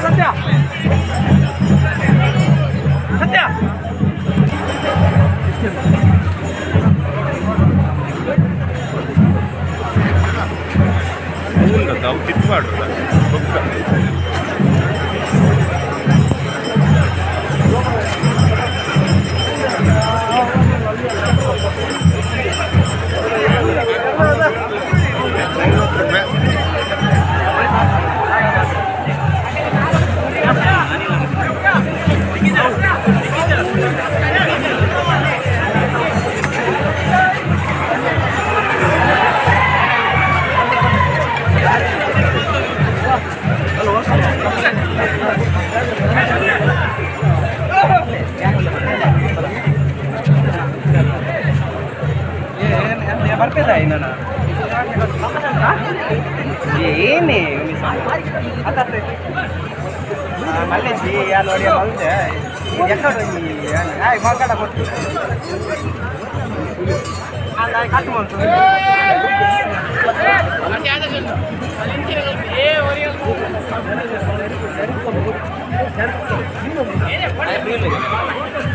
ಸತ್ಯ ಸತ್ಯ ನಾವು ಕಿತ್ ಮಾಡೋದ ಬರ್ತಿದ್ದ ಇನ್ನ ಏನೇ ಮಲ್ಲೇಜಿ ನೋಡಿ ಬಂದೆ ಎಕ್ಕಡು ಮಾತಾಡ ಕೊಟ್ಟು ಕಟ್ಟು ಬಂತು